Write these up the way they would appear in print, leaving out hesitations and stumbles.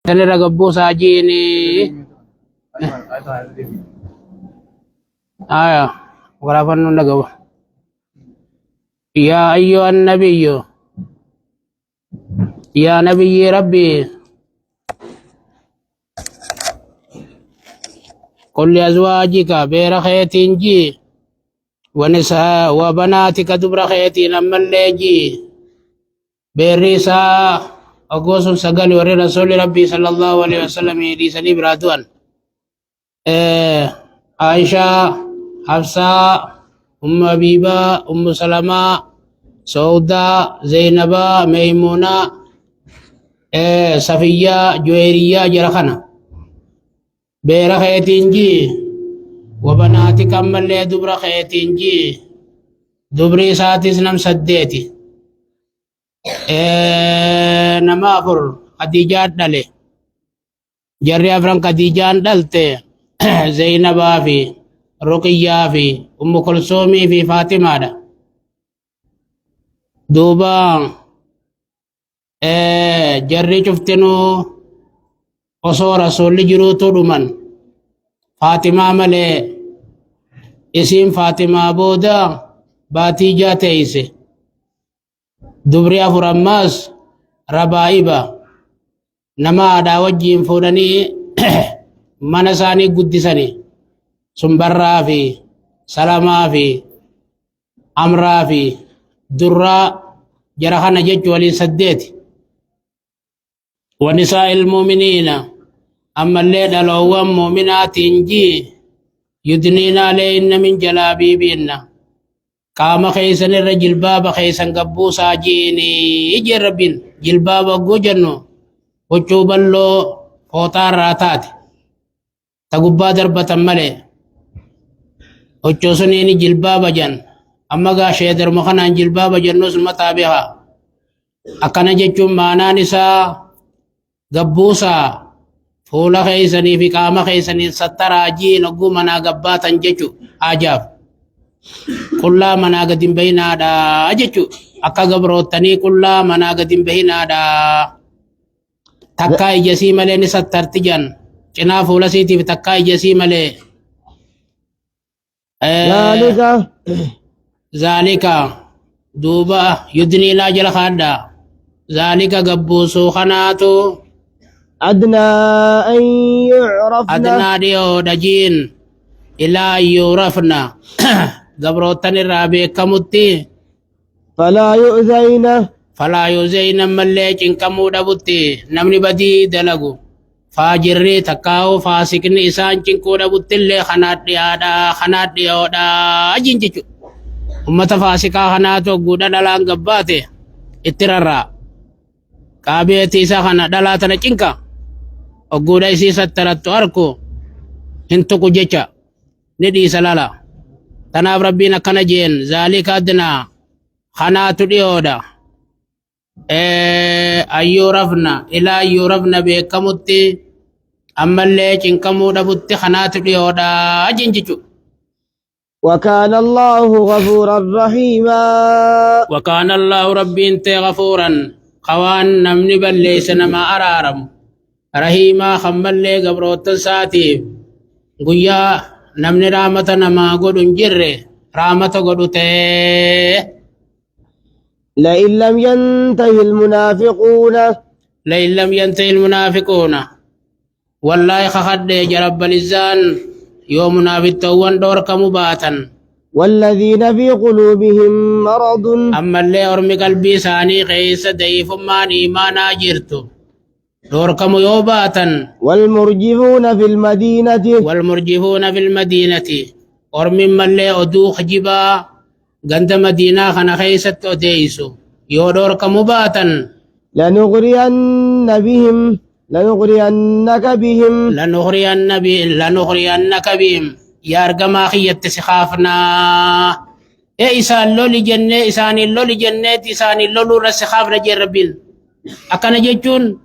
Tanira gabbo sa jini. Aya, wala pa nung nagawa. Ya ayyuhan nabiyyu. Ya nabiyyi rabbi. قل لأزواجك بير خيتين جي ونساء وبناتك دبر خيتين أما الليجي بيريسا أقوس سقال وري رسول ربي صلى الله عليه وسلم يديسني برادوان عائشة حفصة أم حبيبة أم سلمة سودة زينبة ميمونة صفية جويرية جرخنة بير خيتين جي وبناتك أما اللي دبر خيتين جي دبري ساتس نم سديتي نما أفر خديجات دالي جري أفران خديجان دالتي زينبا في رقية في أم كلثومي في فاطمة دا دوبا جري شفتنو osoo rasuulli jiruutu dhuman Faatimaa malee isiin Faatimaa booda baatii jaa teeyse dubri afur ammaas rabaa'iba nama aadaa wajjiin fuudhanii mana isaanii guddisanii sumbarraa fi salamaa fi amraa fi durraa jara kana jechu waliin saddeeti ونساء المؤمنين أما الليل الأوام مؤمنات جي يدنين عليهن من جلابيبهن قام خيسن الرجل باب خيسن قبوسا جيني يجربين جلباب جنو وچوبا له فوتار راتات تقبا دربة ملي وچوسنيني جلباب جن أما غاشي در مخنا جلباب جنوس مطابها أكنا جچوم مانا نساء gabbuusa fuula keeysanii fi qaama keeysanii sattaraa jii nogguu manaa gabbaatan jechu ajaaf qullaa manaa gadin bahinaadha jechu akka gabroottanii qullaa manaa gadin bahinaadha takkaa ijasii malee ni sattarti jan cinaa fuula siitiif takkaa ijasii malee zaalika duuba yudniilaa jala kaadha zaalika gabbuusuu kanaatu أدنى أن يعرفنا أدنى ديو دجين إلى أن يعرفنا قبروتن الرابع كمتي فلا يؤذين مليك إن كمو دبتي نمني بدي دلقو فاجري تكاو فاسقن إسان چنكو دبتي اللي خنات ديو دا أجين جيچو أمة فاسقا خناتو قودا دلان قباتي اترارا كابيتي إسا خنات دلاتنا چنكا Ogguudha isii sattarattu arku hin tuqu jecha ni dhiisa lala. Tanaaf rabbiin akkana jeen zaalika adnaa kanaatu dhiyoodha. Ayyuu rafna ilaa ayyuu rafna beekamutti ammallee cinqamuu dhabutti kanaatu dhiyoodha ajin jechu. وكان الله غفورا رحيما وكان الله ربي انت غفورا خوان نمني بليس نما أرارم رحيما خمالي قبروت ساتي قويا نمني رامة نما قدن جره رامة قدوته لئن لم ينتهي المنافقون والله خخد جرب الإنسان يوم منافقون دور كمباتا والذين في قلوبهم مرض أما اللي أرمي قلبي ساني خيس ديف ما إيمانا جرتو دور كم يوباتا والمرجفون في المدينة أرمي ملي أدوخ جبا غند مدينة خنا خيسة أديسو يو دور كم باتا لنغرينك بهم يا أرقما خيّت سخافنا إسان لولي جنة إسان اللولي جنة إسان اللولو رسخاف رجي ربين أكنا جيجون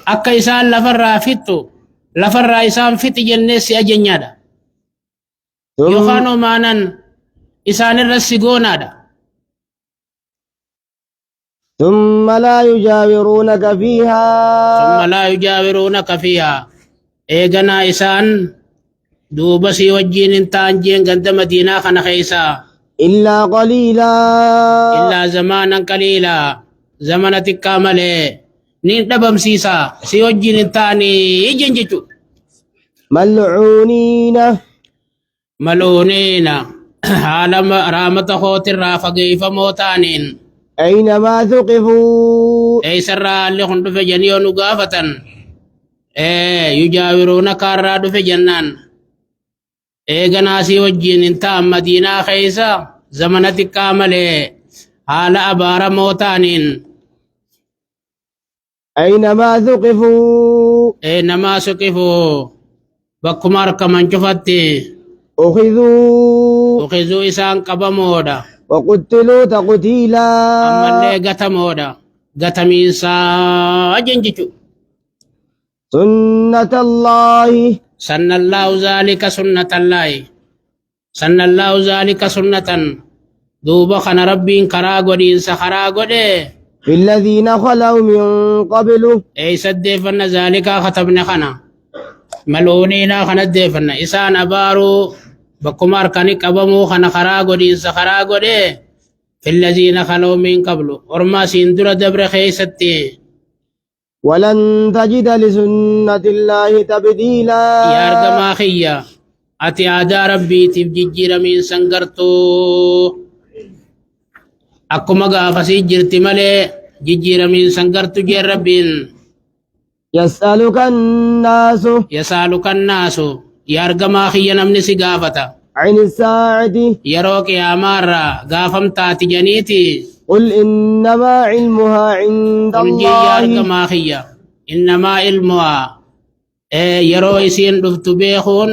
أكا إسان لفر فتو لفر إسان فت جنة سيأجن يادا يخانو مانان إسان الرسيقون هذا ثم لا يجاورونك فيها ثم لا يجاورونك فيها إيغنا إسان دوبسي وجين تانجين قد مدينة خنا خيسا إلا قليلا إلا زمانا قليلا زمنتك كاملة نين دبم سيسا سي وجين تاني يجنجتو ملعونين ملونين عالم رامة خوت الرافقي فموتانين أينما ثقفوا أي سرى اللي خندو في جنيون قافة يجاورونك الرادو في جنان غناسي وجين انتا مدينة خيسا زمنتك كاملة حال أبار موتانين أينما ثقفوا نما سقفوا بكمار كمان شفتي أخذوا إسان قبمودا وقتلوا تقتيلا أما اللي قتمودا قتمين سا جنجتو سنة الله سن الله ذلك سنة الله سن الله ذلك سنة دوبا خن ربين كراغو دين سخراغو دي في الذين خلوا من قبل أي سدفن ذلك ختمنا خنا ملونينا خنا دفن إسان أبارو بكمار كانك أبمو خنا خراغو دين سخراغو دي في الذين خلوا من قبل ورما سندر دبر خيستي ولن تجد لسنة الله تبديلا يا أرجما خيا أتي عدا ربي تبجير من سنغرتو أكما غافسي جرتي ملي جيجير من سنغرتو جير ربين يسألك الناس يسألك الناس يا أرجما خيا نمني سقافتا عن الساعة يروك يا مارا غافم تاتي جنيتي قل إنما علمها عند قل يا الله أرجما خيا إنما علمها يرو إسين دفتو بيخون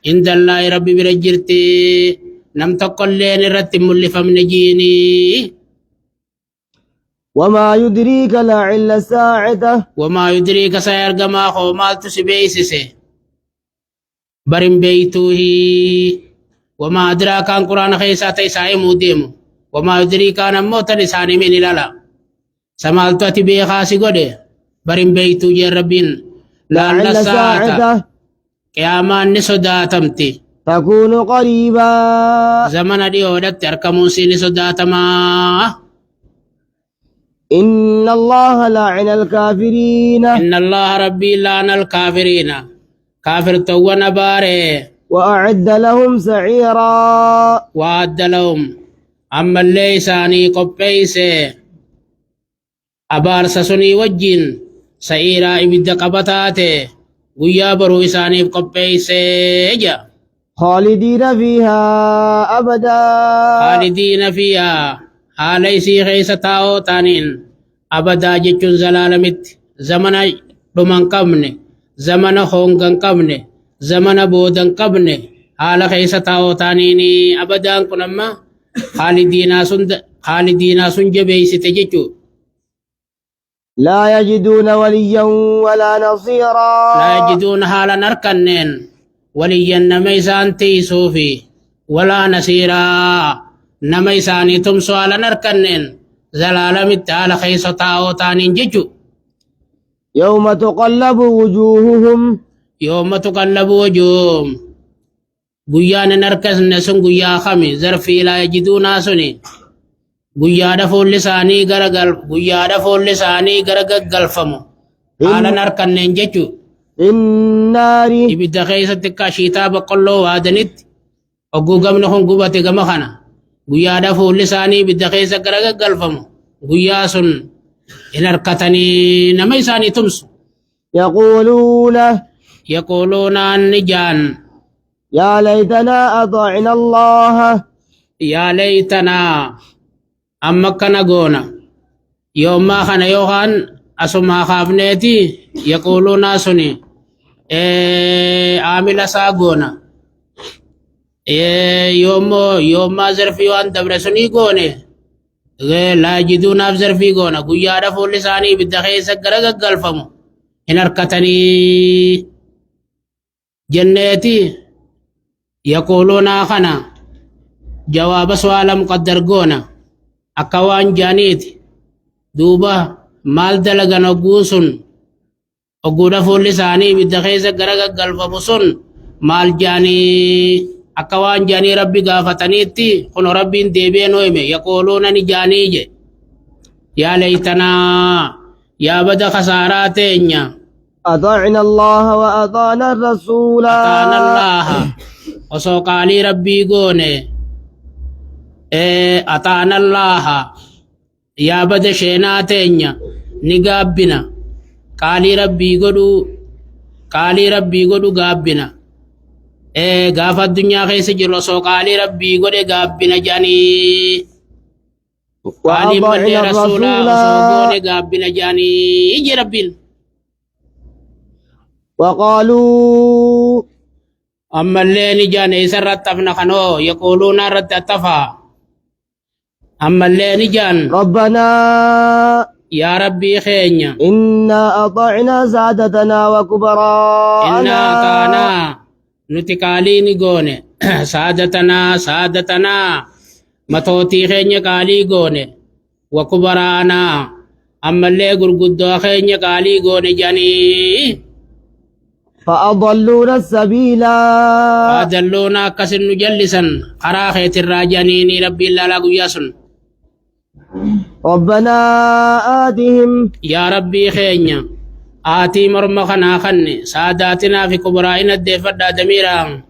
عند الله ربي برجرتي نم تقل لين رتم اللي فمنجيني وما يدريك لعل الساعة وما يدريك سيرجع ما هو مالت سبيسسه برم بيتوه وما أدراك عن قرآن خيسات إسائي موديم وما يدريك عن موت لساني من لالا سمالتو تبي خاسي قده برم بيتو جربين لعل الساعة قيامان نسوداتمتي تكون قريبا زمن دي ودت أركمون سيني سوداتما إن الله لعن الكافرين إن الله ربي لعن الكافرين كافر تونا باري وأعد لهم سعيرا وعد لهم أما اللي ساني قبيس أبار سسني وجين سعيرا إبد قبطاته ويا برو إساني قبيس إجا خالدين فيها أبدا خالدين فيها حاليسي خيس تاو تانين أبدا جتشن زلالمت زمن دمان قبن زمن هونغن قبن زمن بودن قبن حال خيس تاو تانين أبدا كنما خالدين سن جبيس تجتشو لا يجدون وليا ولا نصيرا لا يجدون حال نركنين وليا نميسان تيسوفي ولا نصيرا نميساني تمسو على نركنين زلالمت على خيس تاو تانين جتشو يوم تقلب وجوههم يوم تقلب وجوههم قيان نركز نسن قيا خمي زرفي لا يجدون سني قيا دفول لساني غرقل قيا دفول لساني غرقل فمو على نركنين جتشو النار ibidda keessatti kashiitaa boqqolloo waadanitti ogguu gamni kun gubate gama kana guyyaadha fuulli isaanii ibidda keessa gara gaggalfamu guyyaa sun hin harkatanii nama isaanii tumsu يقولون yaquuluuna ni jaan يا ليتنا أطعنا الله yaa leeytanaa amma kana goona yoommaa kana yookaan asumaa kaafneeti yaquuluunaa suni amila isaa goona yoommaa zarfii waan dabre sunii goone laajiduunaaf zarfii goona guyyaadha fuulli isaanii ibidda keessa gara gaggalfamu hin harkatanii jenneeti yaquuluunaa kana jawaaba su'aala muqaddar goona akka waan jaaniiti دوبا مال دلغن وقوسن وقودا فول لساني بدخيزة غرق قلفبسن مال جاني أكوان جاني ربي غافتنيتي خن ربي ديبين ويمي يقولون نجاني جي يا ليتنا يا بدا خساراتين أطعنا الله وأطعنا الرسول أطعنا الله وسوقالي ربي قوني أطعنا الله يا بدا شيناتين نقابنا قالي ربي قدو قابنا غافة الدنيا خيس جرو سوقالي ربي قدو قابنا جاني قالي ملي رسولا وسوقوني قابنا جاني يجي ربين وقالوا أما اللي نجاني سرطفنا خنو يقولون رتطفا أما اللي نجان ربنا يا ربي خينيا إنا أطعنا سادتنا وكبراءنا إنا أطعنا نتكالي نقوني سادتنا متوتي خينيا كالي قوني وكبراءنا أما اللي قرقدوا خينيا كالي قوني جاني فأضلونا السبيل فأدلونا كسن نجلسا قراخيت الراجانين ربي الله لا قياسن ربنا آتهم يا ربي خينيا آتي مرمخنا خني ساداتنا في كبرائنا الدفر دميرا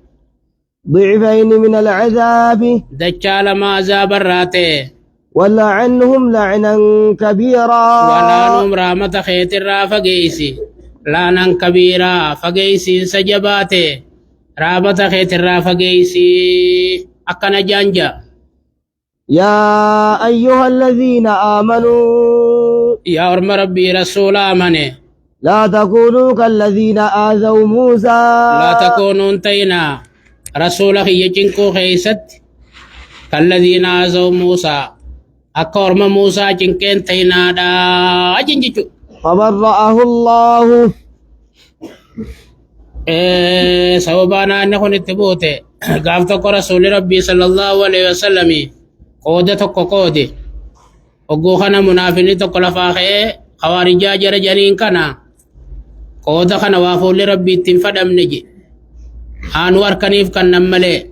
ضعفين من العذاب دجال ما زاب الراتي ولعنهم لعنا كبيرا ولا نم رامة خيت الرافقيسي لانا كبيرا فقيسي سجباتي رامة خيت الرافقيسي أكنا جانجا يا أيها الذين آمنوا يا أرم ربي رسول آمني لا تكونوا كالذين آذوا موسى لا تكونوا انتينا رسولك يجنكو خيست كالذين آذوا موسى أكورم موسى جنكين تينا دا أجنجتو فبرأه الله سوبانا نكون اتبوتي قافتك رسول ربي صلى الله عليه وسلم قودة قودي وقوخنا منافني تقلفاخي خوارجا جرجانين كنا قودة خنا وافو لربي تنفدم نجي أنوار كنيف كان نمالي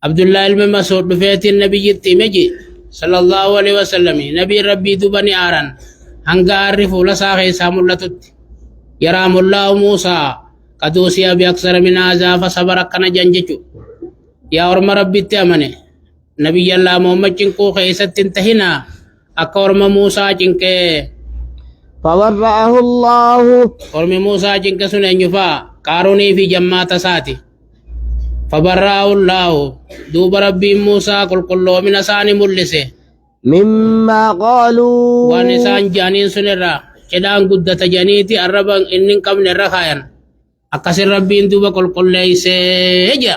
عبد الله المسعود بفيت النبي التيمجي صلى الله عليه وسلم نبي ربي دبني آران هنگا عرفو لساخي سامولتت يرام الله موسى قدوسيا بأكثر من هذا فصبر كنا جنججو يا ورم ربي تأمني نبي الله محمد جنكو خيست انتهينا أكورم موسى جنك فبرأه الله ورم موسى جنك سنين يفا كاروني في جماعة ساتي فبرأه الله دوب ربي موسى كل من ساني ملسه مما قالوا ونسان جانين سنرا كدان قدت جانيتي الربان إنن قبل الرخايا أكسر ربي دوب كل ليس يجا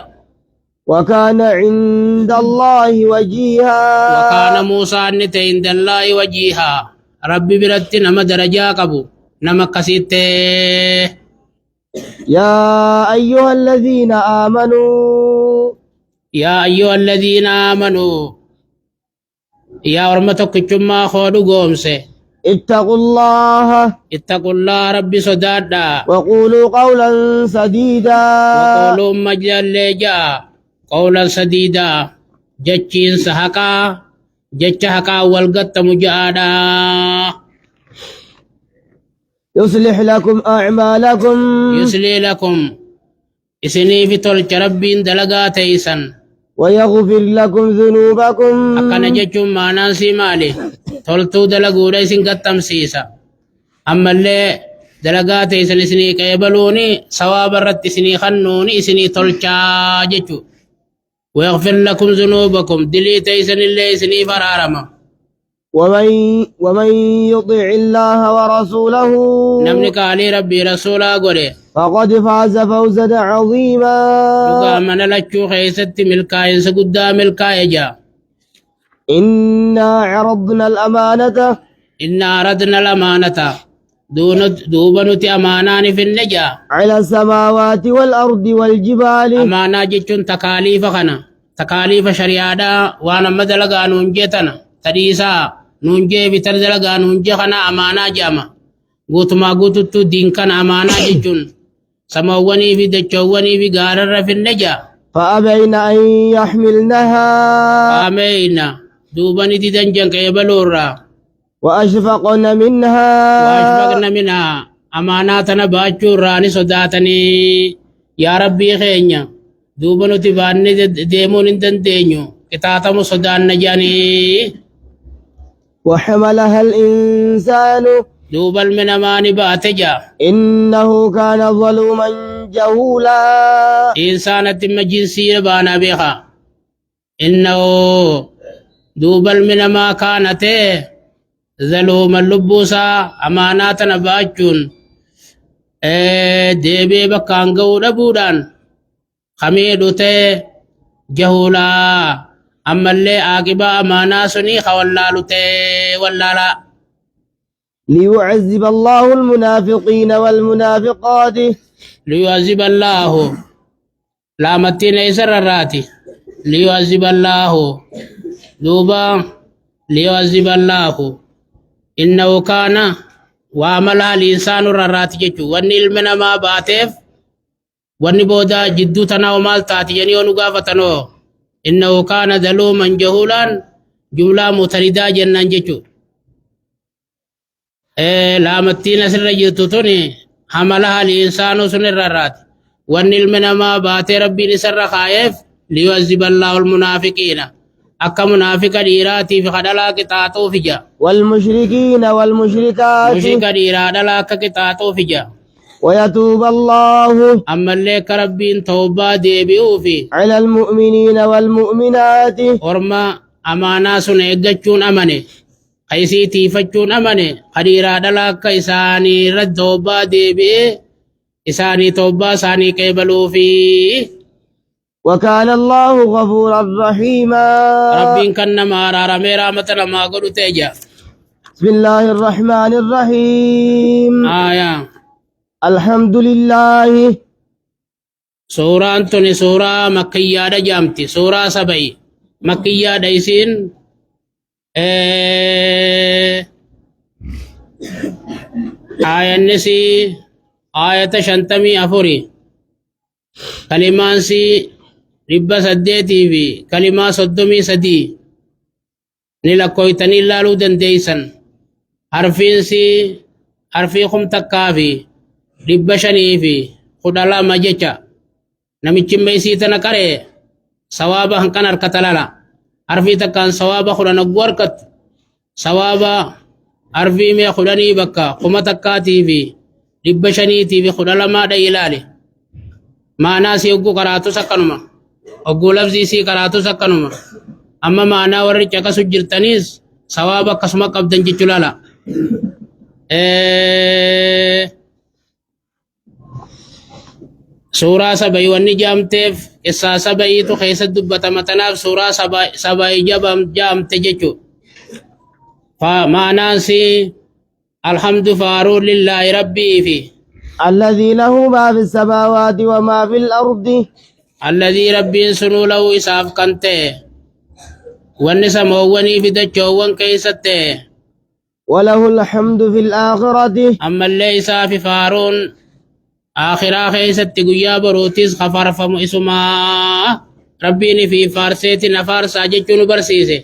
وكان عند الله وجيها وكان موسى نتي عند الله وجيها ربي برت نما درجا قبو نما كسيت يا أيها الذين آمنوا يا أيها الذين آمنوا يا ورمتك جمع خودو قومسي اتقوا الله اتقوا الله ربي صدادا وقولوا قولا سديدا وقولوا مجال لجا قولا سديدا جتشين سحقا جتش حقا والقط مجادا يصلح لكم أعمالكم يسلي لكم إسني في تلك ربين دلقات إيسان ويغفر لكم ذنوبكم أكنا جتشم ما ناسي مالي تلتو دلقو ريسن قطم سيسا أما اللي دلقات إيسان إسني كيبلوني سواب الرد إسني خنوني إسني تلقا جتشو ويغفر لكم ذنوبكم دليت إيسان اللي إسني فرارما ومن يطع الله ورسوله نمنك علي ربي رسولا قولي فقد فاز فوزا عظيما من لچو خيست ملكاين سقدا ملكاي جا إنا عرضنا الأمانة إنا أردنا الأمانة دوبنت أمانان في النجا على السماوات والأرض والجبال أمانا جتشن تكاليف خنا تكاليف شريعة وانا مدلقا ننجتنا تريسا نونجي بتردلغا نونجي خنا أمانا جاما قوتما قوتتو دين كان أمانا ججون سمواني في دجواني في غارر في النجا فأبين أن يحملنها آمين دوباني دي دنجن كيبلورا وأشفقن منها وأشفقنا منها أماناتنا باچو راني صداتني يا ربي خينيا دوبانو تباني ديمون اندن دينيو كتاتمو صدان نجاني وحملها الإنسان دوبل من أماني باتجا إنه كان ظلوما جهولا إنسانة مجنسية بانا بيخا إنه دوبل من ما كانت ظلوما لبوسا أماناتنا باچون deebee bakkaan ga'uu dhabuudhaan kamee dhute jahulaa ammallee aaqibaa amaanaa sunii ka wallaalu ta'e wallaalaa. ليعذب الله المنافقين والمنافقات ليعذب الله لا متين يسر الراتي ليعذب الله دوبا ليعذب الله إنه كان وعملها الإنسان الرات جيجو واني المنا ما باتف واني بودا جدو تنا ومال تاتي يعني ونقافة تنو إنه كان ظلوما جهولا جملة متردة جنان جيجو لا متين سر جيتو توني حملها الإنسان سن الرات واني المنا ما بات ربي نسر خايف ليعذب الله المنافقين أكا منافق ديراتي في خدلا كتاتو فيجا والمشركين والمشركات مشرك ديرا دلا كتاتو فيجا ويتوب الله أما اللي كربين توبة ديبيو في على المؤمنين والمؤمنات ورما أمانا سنعجتشون أماني قيسي تيفتشون أماني خديرا دلا كيساني رد توبة ديبي إساني توبة ساني كيبلو في وكان الله غفورا رحيما ربين كان مارا رميرا متنا ما قلت تيجا بسم الله الرحمن الرحيم آية الحمد لله سورة أنتوني سورة مكية جامتي سورة سبعي مكية دايسين آية النسي آية شنتمي أفوري كلمان سي ربا سديتي في كلمة صدمي سدي نلقويتني لالو دنديسن حرفين سي حرفي خم تكافي ربا شنيفي خدالا مجيشا نميچن بيسي تنكري سوابا هنكن اركتلالا حرفي تكان سوابا خدانا قواركت سوابا حرفي مي خداني بكا خم تكاتي في ربا شنيتي في خدالا ما دا إلالي ما ناسي يقو قراتو سكنما أقول لفظي سي قراتو سكنما أما معنا ورّي چكا سجرتنيس سوابا قسمة قبضن جيچولالا سورة سبعي واني جامتف قصة سبعي تو خيسة دبتا متناف سورة سبعي جامت جيچو فمعنى سي الحمد فارو لله ربي في الذي له ما في السماوات وما في الأرض الذي ربي سنو له إساف كنته والنسمو وني في دجوان كيسته وله الحمد في الآخرة أما اللي إساف فارون آخرا خيست قيا بروتيس خفر فم اسما ربيني في فارسيت نفار ساجد برسيسه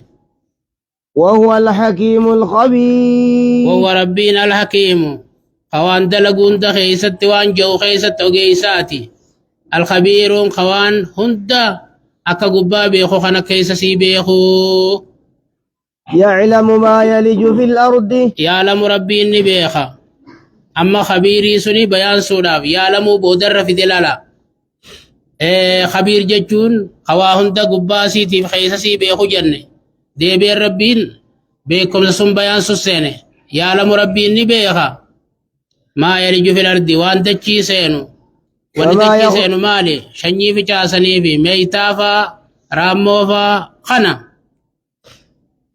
وهو الحكيم الخبير وهو ربنا الحكيم خوان دلقون دا خيست وان جو خيست وغيساتي الخبيرون خوان هندا أكا قبا بيخو خانا كيسسي بيخو يعلم ما يلج في الأرض يعلم ربي إني بيخا أما خبيري سني بيان سوداف يعلم بودر في دلالا خبير ججون خوا هندا قبا سيتي خيسسي بيخو جنة دي بير ربين بيكم سن بيان سسيني يعلم ربي إني بيخا ما يلج في الأرض وان دجي سينو ولدك سينو مالي شني في جاسني في ميتافا راموفا خنا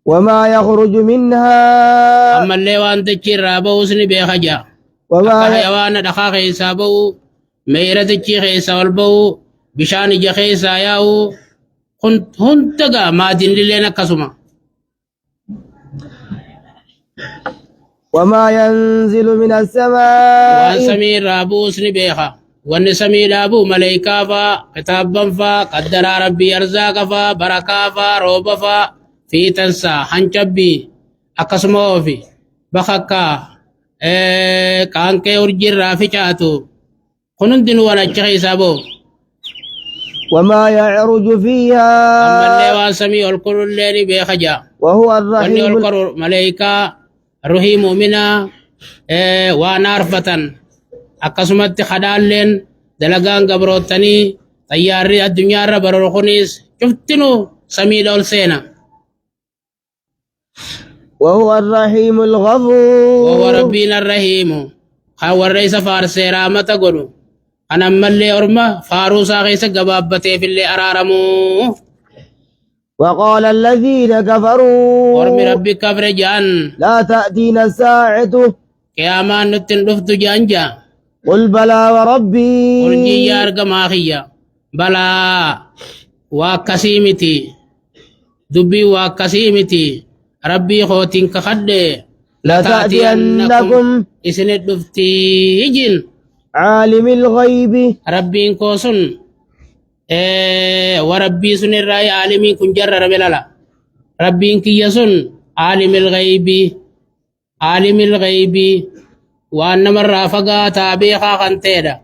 وما يخرج منها أما اللي وان دجي رابو سني بيخجا وما حيوان دخا خيسا بو ميرا دجي خيسا والبو بشان جا خيسا ياو هنتغا ما دين لنا كسما وما ينزل من وان السماء سمي رابوس نبيخا وان سمي لابو ملائكة فا كتابا فا قدر ربي أرزاق فا بركة فا روب فا في تنسى حنشبي أقسمو في بخكا كان كي أرجي رافشاتو كنون دنو وانا چخي سابو وما يعرج أما اللي فيها وان سمي القرر اللي بيخجا وهو واني الرحيم القرر ملائكة روحي مؤمنة ونارفة أقسمت خدالين دلقان قبروتني طياري الدنيا ربر الخنيس شفتنو سمي دول سينا وهو الرحيم وهو الغفور ربنا الرحيم خاور الرئيس فارس رامة قلو أنا ملي أرمى فاروسا غيس قبابتي في اللي أرارمو وقال الذين أرمي كفروا ربي كفر جان لا تأتينا الساعة كيامان نتن رفت جانجا قل بلى ورجي وربي يارغ ماخيا بلا وكسيمتي دبي وكسيمتي ربي خوتين كخد لتأتينكم إسن الدفتي يجن عالم الغيب ربي كوسن وربي سن الرأي عالمين كن جرر بلالا ربي كيسن عالم الغيب وأن مرة فقا تابيخا خنتيدا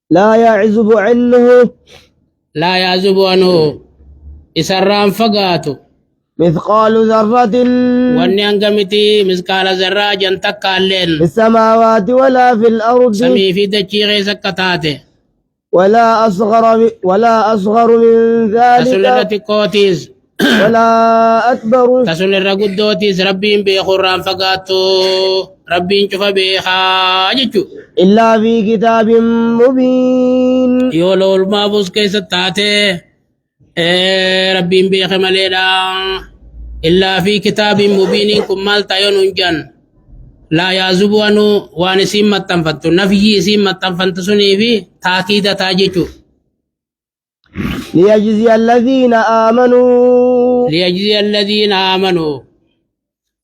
لا يعزب عنه لا يعزب عنه إسرام فقاتو مثقال ذرة واني أنقمتي مسكال زراجا تكالين في السماوات ولا في الأرض سمي في دجي غيس كتاته ولا أصغر من تسولر ذلك تكوتيز ولا أكبر تسولر قدوتيز ربين بيخوران فقاتو ربين شوف بيخا جيشو إلا في كتاب مبين يولو المابوس كيس تاته ربين بيخ مليدا إلا في كتاب مبين كمال تايون جن لا يعزب عنه وان سيمة تنفتو نفي سيمة تنفتو سني في تاكيد تاجيشو ليجزي الذين آمنوا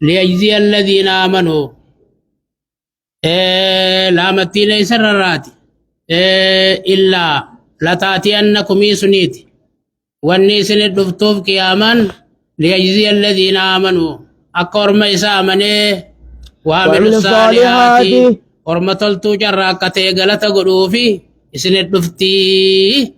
ليجزي الذين آمنوا لا متين يسررات إلا لتاتينكم يسنيت والنيسن الدفتوف قياما ليجزي الذين آمنوا أكور ما يسامني وعملوا الصالحات ورمتلتو جراكتي غلط قلوفي إسن الدفتي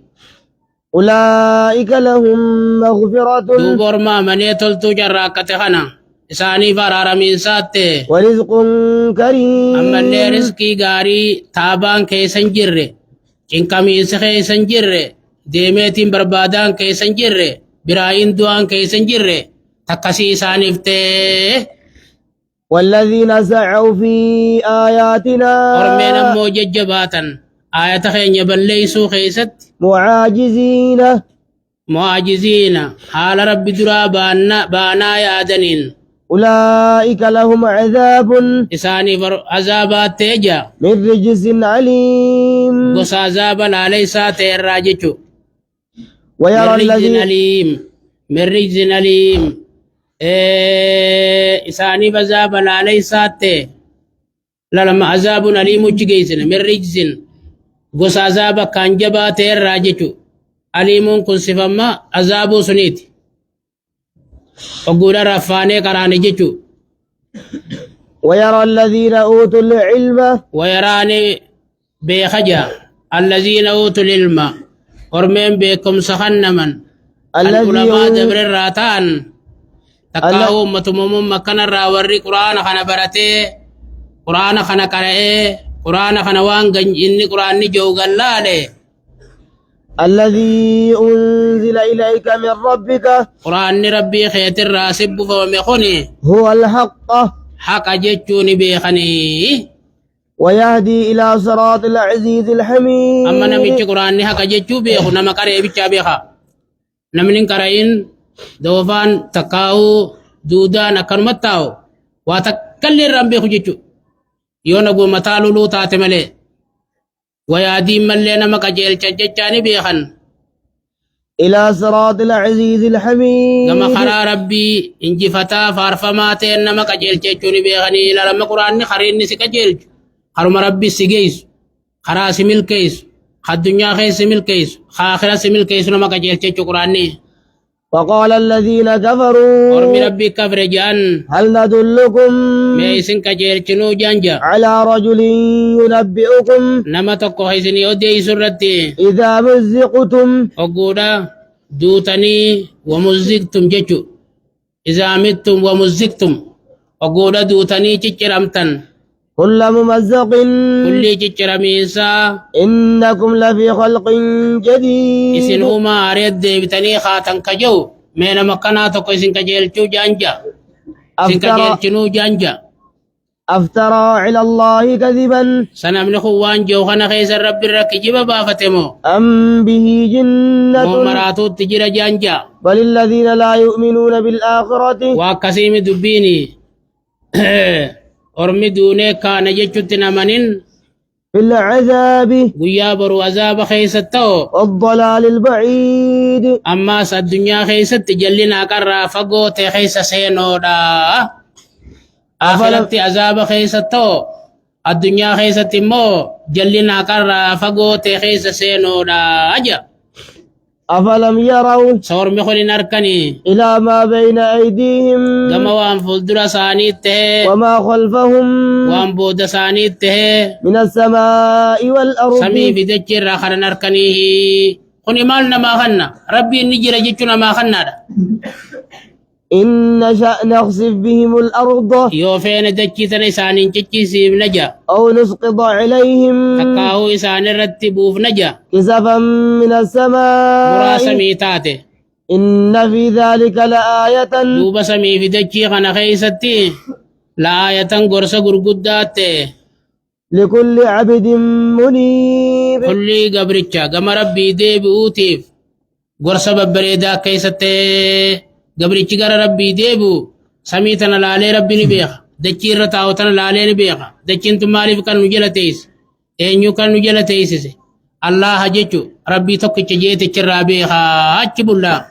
أولئك لهم مغفرة دوبور ما مني تلتو جراكتي خنا إساني فرار من ساتي ورزق كريم أما اللي رزقي غاري تابان كيسن جره كميس كيسن جره ديميتين بربادان كيسن جره براين دوان كيسن جره تكسي سانفته والذين سعوا في آياتنا أرمينا موججباتا آية خين يبليسو خيست معاجزين حال رب درا بانا يادنين أولئك لهم عذاب إساني عذابات تيجا من رجس عليم بس عذابا علي ساتي الراججو ويرى من رجز أليم إساني عذابا علي ساتي لما عذاب أليم جيسن من رجز بس عذابا كان جبات الراججو أليم كن صفما عذاب سنيتي وقول رفاني قراني جيشو ويرى الذين أوتوا العلم ويراني بخجا الذين أوتوا العلم ورمين بكم سخنمن العلماء دبر الراتان تكاو متمم مكان الراوري قرآن خنا برته قرآن خنا قرأه قرآن خنا وان إني قرآن جو غلاله الذي أنزل إليك من ربك قرآن ربي خيت الراسب فمخني هو الحق حق جتوني بيخني ويهدي إلى صراط العزيز الحميد أما نمشي قرآن حق جتو بيخو نما كره بيچا بيخا نمنين كرين دوفان تكاو دودان أكرمتاو واتكلي رم بيخو جتو يونغو متالو لو تاتملي ويادي ملي نما كجيل چجچاني بيخن إلى صراط العزيز الحميد. كما خرا ربي إنجي فتا فارفمات إنما كجيل تشوني بيغني إلى لما قرآن خرين نسي كجيل خرم ربي سيجيس خرا سميل كيس الدنيا خيس سميل كيس آخرة سميل كيس نما كجيل تشو قرآن. وقال الذين كفروا ورمي ربي كفر جان هل ندلكم ميسن كجيل تشنو جانجا على رجل ينبئكم نما تقو حيثني أدي سرتي إذا مزقتم أقودا دوتني ومزقتم جيشو إذا متم ومزقتم أقودا دوتني تشرمتن كل ممزق كل تشرميسا إنكم لفي خلق جديد. إسن أما أريد بتني خاتن كجو من مكاناتك إسن كجيل تشو جانجا إسن كجيل تشنو جانجا أفترى على الله كذبا سنمن خوان جوخنا خيس الرب الركجب بافتمو أم به جنة مراتو تجرى جانجا بل الذين لا يؤمنون بالآخرة وكسيم دبيني أرمي دوني كان جتنا منين في العذاب ويا برو عذاب خيستو والضلال البعيد. أما الدنيا خيست جلنا كرا فقوت خيس سينو دا آخرت عذاب خيستو الدنيا خيست مو جلنا كرا فقوت خيس سينو دا أجا. أفلم يروا سور مخل نركني إلى ما بين أيديهم كما وان فلدر سانيته وما خلفهم وان بود سانيته من السماء والأرض سمي بدجر آخر نركنيه خني مالنا ما خنا ربي نجر جتنا ما خنا دا. إن نشأ نخسف بهم الأرض يو فين دجتنا إسانين تجيسيب نجا أو نسقط عليهم تقاو إسان رتبوف نجا كسفا من السماء مراسمي تاتي إن في ذلك لآية دوب سمي في دجي خنا خيستي لا آية قرص قرقودات لكل عبد منيب. كل قبرتشا قم ربي دي بوتيف قرص ببريدا كيستي قبرتشي قر ربي ديبو سميتنا لالي ربي نبيخ دجي رتاوتنا لالي نبيخ دجي انتم مالي فكان نجل تيس اينيو كان نجل تيس الله هجيشو ربي توكي تجيتي چرابيخا اچبو الله